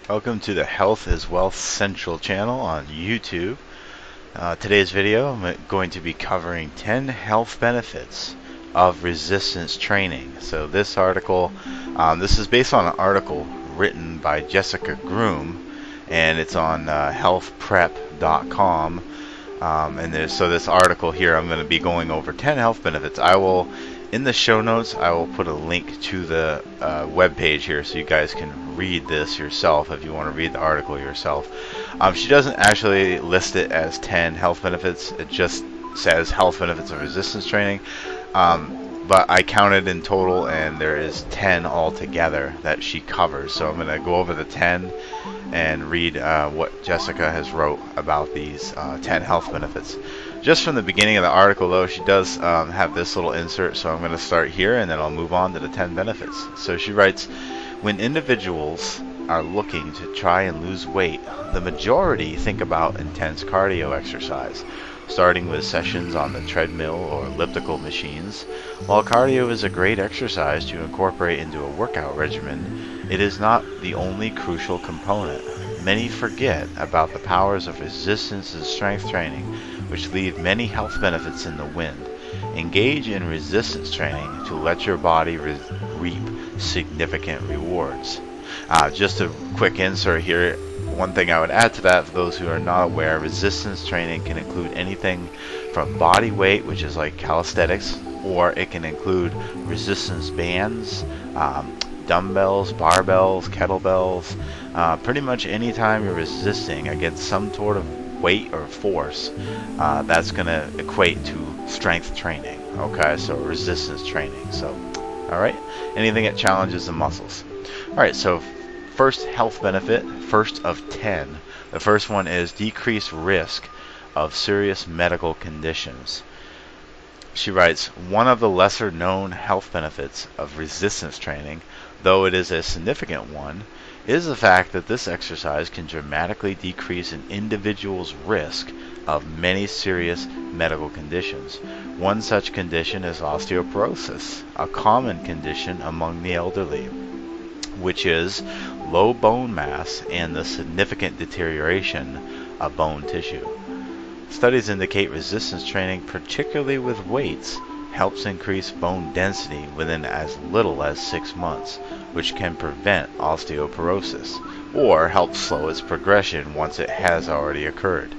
Welcome to the Health is Wealth Central channel on YouTube. Today's video, I'm going to be covering 10 health benefits of resistance training. So this article, this is based on an article written by Jessica Groom, and it's on healthprep.com. So this article here, I'm going to be going over 10 health benefits. In the show notes, I will put a link to the web page here so you guys can read this yourself if you want to read the article yourself. She doesn't actually list it as 10 health benefits. It just says health benefits of resistance training. But I counted in total, and there is 10 altogether that she covers. So I'm going to go over the 10 and read what Jessica has wrote about these 10 health benefits. Just from the beginning of the article, though, she does have this little insert, so I'm going to start here and then I'll move on to the 10 benefits. So she writes, when individuals are looking to try and lose weight, the majority think about intense cardio exercise, starting with sessions on the treadmill or elliptical machines. While cardio is a great exercise to incorporate into a workout regimen, it is not the only crucial component. Many forget about the powers of resistance and strength training, which leave many health benefits in the wind. Engage in resistance training to let your body reap significant rewards. Just a quick insert here. One thing I would add to that, for those who are not aware, resistance training can include anything from body weight, which is like calisthenics, or it can include resistance bands, dumbbells, barbells, kettlebells. Pretty much anytime you're resisting against some sort of weight or force, that's going to equate to strength training. Okay, so resistance training. So, all right, anything that challenges the muscles. All right, so first health benefit, first of 10. The first one is decreased risk of serious medical conditions. She writes, one of the lesser known health benefits of resistance training, though it is a significant one, is the fact that this exercise can dramatically decrease an individual's risk of many serious medical conditions. One such condition is osteoporosis, a common condition among the elderly, which is low bone mass and the significant deterioration of bone tissue. Studies indicate resistance training, particularly with weights, helps increase bone density within as little as 6 months, which can prevent osteoporosis, or help slow its progression once it has already occurred.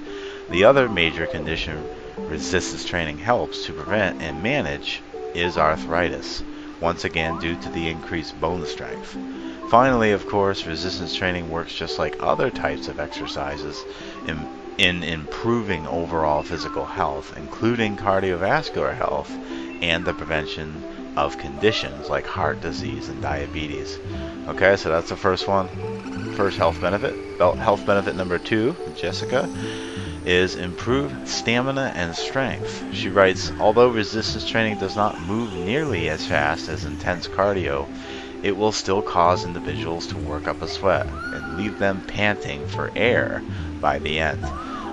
The other major condition resistance training helps to prevent and manage is arthritis, once again due to the increased bone strength. Finally, of course, resistance training works just like other types of exercises in improving overall physical health, including cardiovascular health and the prevention of conditions like heart disease and diabetes. Okay, so that's the first one. First health benefit. Health benefit number 2, Jessica, is improved stamina and strength. She writes, although resistance training does not move nearly as fast as intense cardio, it will still cause individuals to work up a sweat and leave them panting for air by the end.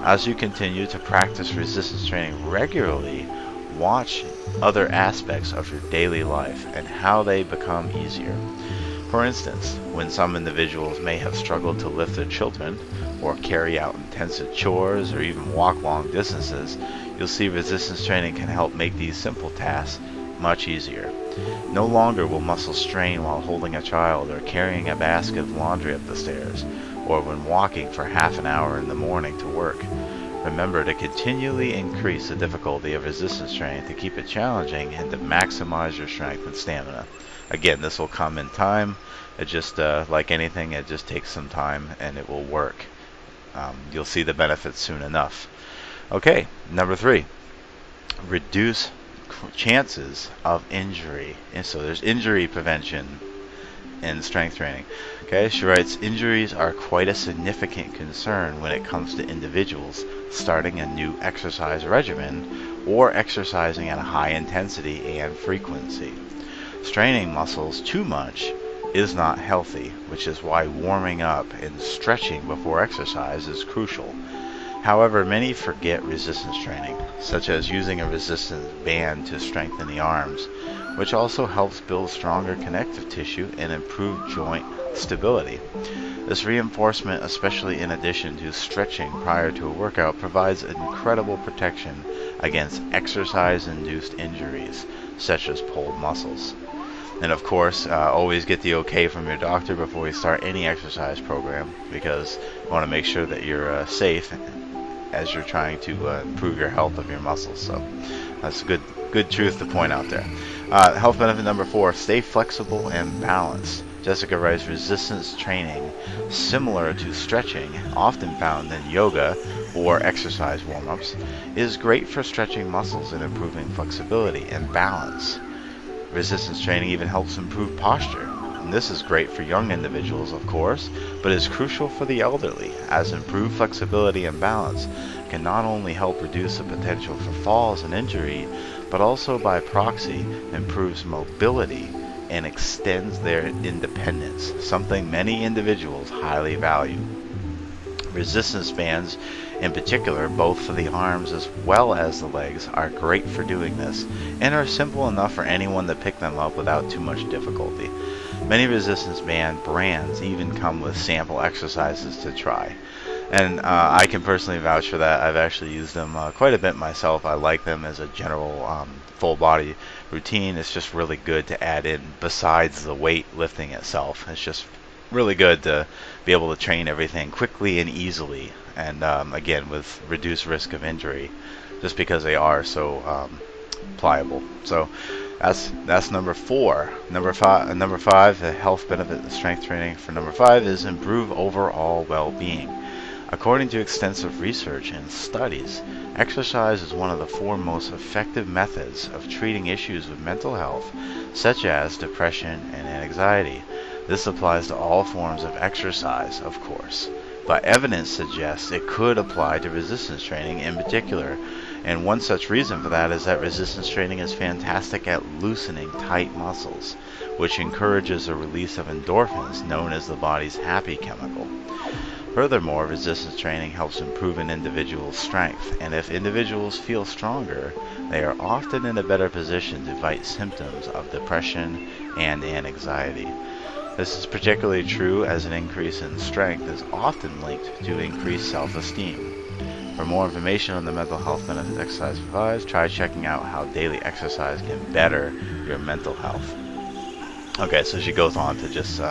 As you continue to practice resistance training regularly, watch other aspects of your daily life and how they become easier. For instance, when some individuals may have struggled to lift their children, or carry out intensive chores, or even walk long distances, you'll see resistance training can help make these simple tasks much easier. No longer will muscles strain while holding a child or carrying a basket of laundry up the stairs, or when walking for half an hour in the morning to work. Remember to continually increase the difficulty of resistance training to keep it challenging and to maximize your strength and stamina. Again, this will come in time. It just, like anything, it just takes some time and it will work. You'll see the benefits soon enough. Okay, number 3, reduce chances of injury. And so there's injury prevention in strength training. Okay, she writes, injuries are quite a significant concern when it comes to individuals starting a new exercise regimen or exercising at a high intensity and frequency. Straining muscles too much is not healthy, which is why warming up and stretching before exercise is crucial. However, many forget resistance training, such as using a resistance band to strengthen the arms, which also helps build stronger connective tissue and improve joint stability. This reinforcement, especially in addition to stretching prior to a workout, provides incredible protection against exercise-induced injuries, such as pulled muscles. And of course, always get the okay from your doctor before you start any exercise program, because you want to make sure that you're safe as you're trying to improve your health of your muscles. So that's good truth to point out there. Health benefit number 4, stay flexible and balanced. Jessica writes, resistance training, similar to stretching, often found in yoga or exercise warm-ups, is great for stretching muscles and improving flexibility and balance. Resistance training even helps improve posture. And this is great for young individuals, of course, but is crucial for the elderly, as improved flexibility and balance can not only help reduce the potential for falls and injury, but also by proxy improves mobility and extends their independence, something many individuals highly value. Resistance bands, in particular, both for the arms as well as the legs, are great for doing this, and are simple enough for anyone to pick them up without too much difficulty. Many resistance band brands even come with sample exercises to try. And I can personally vouch for that. I've actually used them quite a bit myself. I like them as a general full body routine. It's just really good to add in besides the weight lifting itself. It's just really good to be able to train everything quickly and easily, and again with reduced risk of injury, just because they are so pliable. So that's number 4. Number five, the health benefit of strength training for number 5 is improve overall well-being. According to extensive research and studies, exercise is one of the 4 most effective methods of treating issues with mental health, such as depression and anxiety. This applies to all forms of exercise, of course, but evidence suggests it could apply to resistance training in particular, and one such reason for that is that resistance training is fantastic at loosening tight muscles, which encourages the release of endorphins, known as the body's happy chemical. Furthermore, resistance training helps improve an individual's strength, and if individuals feel stronger, they are often in a better position to fight symptoms of depression and anxiety. This is particularly true as an increase in strength is often linked to increased self-esteem. For more information on the mental health benefits exercise provides, try checking out how daily exercise can better your mental health. Okay, so she goes on to just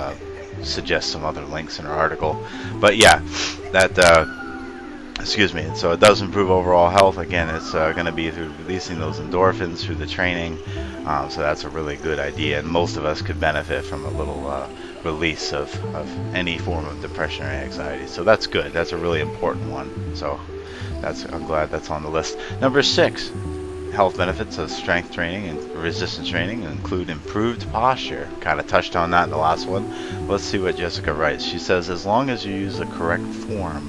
suggest some other links in her article. But yeah, excuse me, so it does improve overall health. Again, it's going to be through releasing those endorphins through the training. So that's a really good idea, and most of us could benefit from a little release of any form of depression or anxiety. So that's good. That's a really important one. So I'm glad that's on the list. Number 6, health benefits of strength training and resistance training include improved posture. Kind of touched on that in the last one. Let's see what Jessica writes. She says, as long as you use the correct form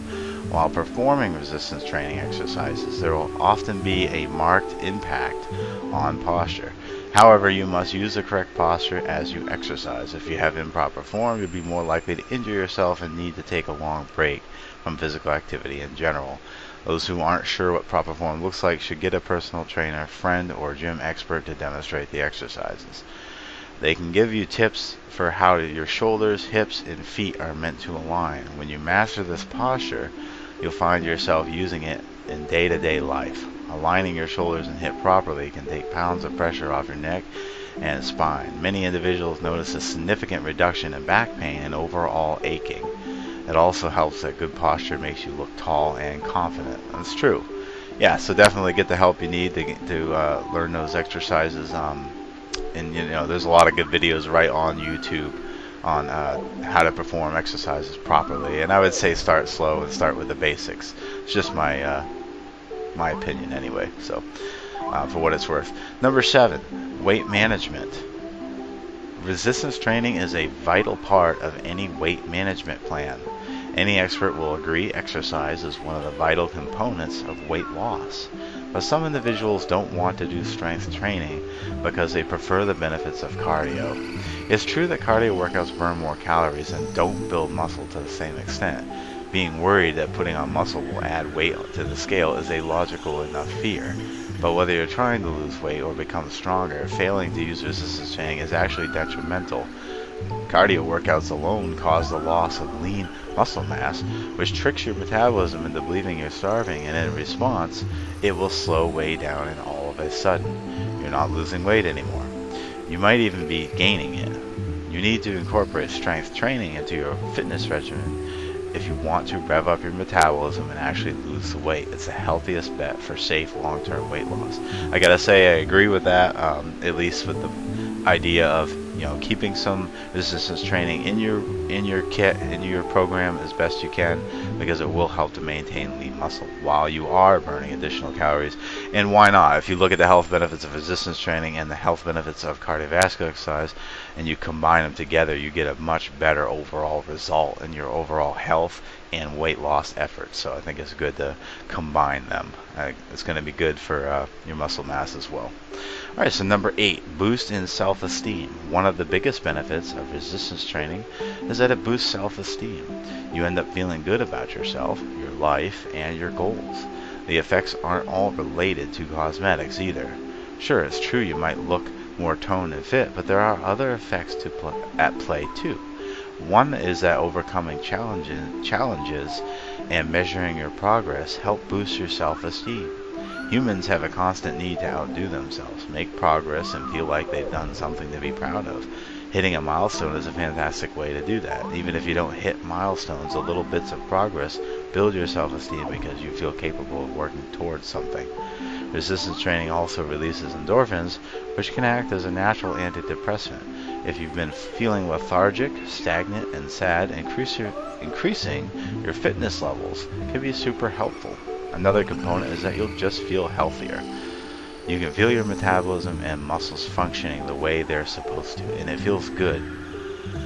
while performing resistance training exercises, there will often be a marked impact on posture. However, you must use the correct posture as you exercise. If you have improper form, you'll be more likely to injure yourself and need to take a long break from physical activity in general. Those who aren't sure what proper form looks like should get a personal trainer, friend, or gym expert to demonstrate the exercises. They can give you tips for how your shoulders, hips, and feet are meant to align. When you master this posture, you'll find yourself using it in day-to-day life. Aligning your shoulders and hip properly can take pounds of pressure off your neck and spine. Many individuals notice a significant reduction in back pain and overall aching. It also helps that good posture makes you look tall and confident. That's true. Yeah, so definitely get the help you need to learn those exercises. And there's a lot of good videos right on YouTube on how to perform exercises properly. And I would say start slow and start with the basics. It's just my opinion anyway. So for what it's worth. Number 7, weight management. Resistance training is a vital part of any weight management plan. Any expert will agree exercise is one of the vital components of weight loss. But some individuals don't want to do strength training because they prefer the benefits of cardio. It's true that cardio workouts burn more calories and don't build muscle to the same extent. Being worried that putting on muscle will add weight to the scale is a logical enough fear. But whether you're trying to lose weight or become stronger, failing to use resistance training is actually detrimental. Cardio workouts alone cause the loss of lean muscle mass, which tricks your metabolism into believing you're starving, and in response, it will slow way down, and all of a sudden, you're not losing weight anymore. You might even be gaining it. You need to incorporate strength training into your fitness regimen if you want to rev up your metabolism and actually lose the weight. It's the healthiest bet for safe long-term weight loss. I gotta say, I agree with that, at least with the idea of keeping some resistance training in your kit, in your program as best you can, because it will help to maintain lean muscle while you are burning additional calories. And why not? If you look at the health benefits of resistance training and the health benefits of cardiovascular exercise, and you combine them together, you get a much better overall result in your overall health and weight loss efforts. So I think it's good to combine them. It's going to be good for your muscle mass as well. Alright, so number 8, boost in self-esteem. One of the biggest benefits of resistance training is that it boosts self-esteem. You end up feeling good about yourself, your life, and your goals. The effects aren't all related to cosmetics either. Sure, it's true you might look more toned and fit, but there are other effects at play too. One is that overcoming challenges and measuring your progress help boost your self-esteem. Humans have a constant need to outdo themselves, make progress, and feel like they've done something to be proud of. Hitting a milestone is a fantastic way to do that. Even if you don't hit milestones, the little bits of progress build your self-esteem because you feel capable of working towards something. Resistance training also releases endorphins, which can act as a natural antidepressant. If you've been feeling lethargic, stagnant, and sad, increasing your fitness levels can be super helpful. Another component is that you'll just feel healthier. You can feel your metabolism and muscles functioning the way they're supposed to, and it feels good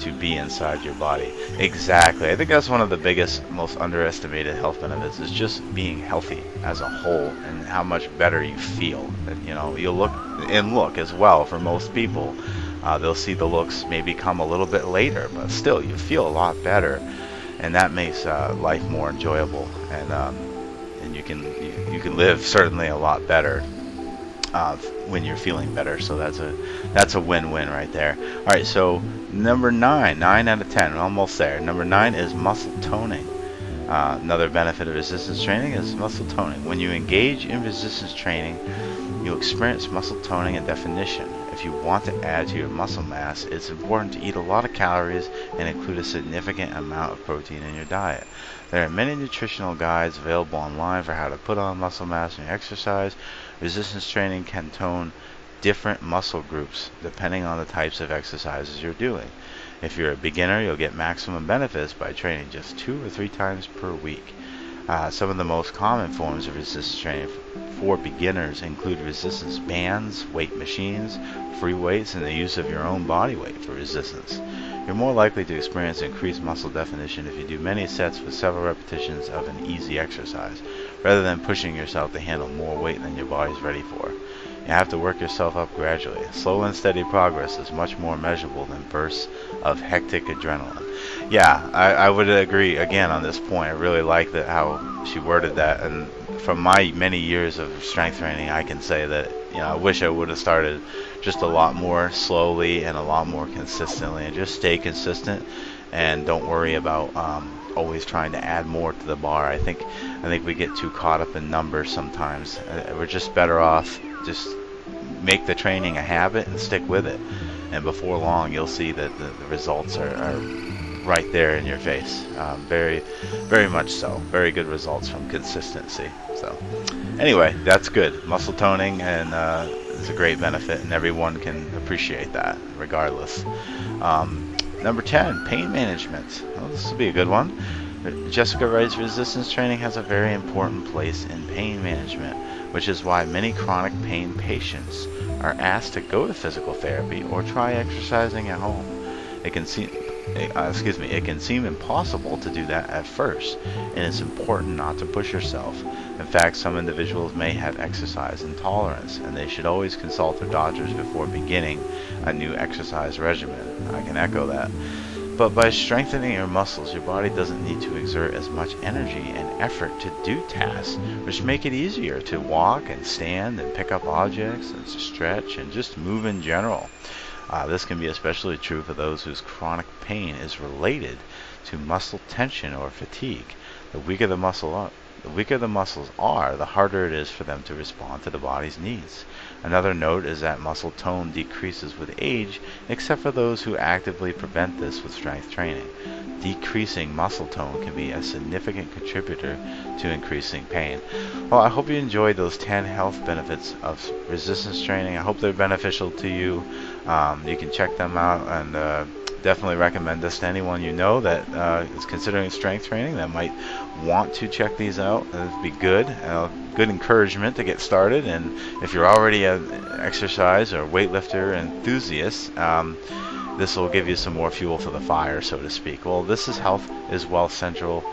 to be inside your body. Exactly. I think that's one of the biggest, most underestimated health benefits, is just being healthy as a whole and how much better you feel. And, you'll look as well. For most people, they'll see the looks maybe come a little bit later, but still you feel a lot better, and that makes life more enjoyable, and you can live certainly a lot better when you're feeling better. So that's a win-win right there. All right, so number 9 out of 10, we're almost there. Number 9 is muscle toning. Another benefit of resistance training is muscle toning. When you engage in resistance training, you'll experience muscle toning and definition. If you want to add to your muscle mass, it's important to eat a lot of calories and include a significant amount of protein in your diet. There are many nutritional guides available online for how to put on muscle mass and exercise. Resistance training can tone different muscle groups depending on the types of exercises you're doing. If you're a beginner, you'll get maximum benefits by training just 2 or 3 times per week. Some of the most common forms of resistance training for beginners include resistance bands, weight machines, free weights, and the use of your own body weight for resistance. You're more likely to experience increased muscle definition if you do many sets with several repetitions of an easy exercise, rather than pushing yourself to handle more weight than your body's ready for. You have to work yourself up gradually. Slow and steady progress is much more measurable than bursts of hectic adrenaline. Yeah, I would agree again on this point. I really like how she worded that, and from my many years of strength training, I can say that I wish I would have started just a lot more slowly and a lot more consistently, and just stay consistent and don't worry about always trying to add more to the bar. I think we get too caught up in numbers sometimes. We're just better off just make the training a habit and stick with it, and before long you'll see that the results are right there in your face. Very, very much so. Very good results from consistency. So anyway, that's good. Muscle toning and is a great benefit, and everyone can appreciate that regardless. Number 10, pain management. Well, this will be a good one. Jessica writes, resistance training has a very important place in pain management, which is why many chronic pain patients are asked to go to physical therapy or try exercising at home. It can seem impossible to do that at first, and it's important not to push yourself. In fact, some individuals may have exercise intolerance, and they should always consult their doctors before beginning a new exercise regimen. I can echo that. But by strengthening your muscles, your body doesn't need to exert as much energy and effort to do tasks, which make it easier to walk and stand and pick up objects and to stretch and just move in general. This can be especially true for those whose chronic pain is related to muscle tension or fatigue. The weaker the muscles are, the harder it is for them to respond to the body's needs. Another note is that muscle tone decreases with age, except for those who actively prevent this with strength training. Decreasing muscle tone can be a significant contributor to increasing pain. Well, I hope you enjoyed those 10 health benefits of resistance training. I hope they're beneficial to you. You can check them out, and definitely recommend this to anyone you know that is considering strength training that might want to check these out. It'd be good. Good encouragement to get started. And if you're already an exercise or weightlifter enthusiast, this will give you some more fuel for the fire, so to speak. Well, this is Health is Wealth Central.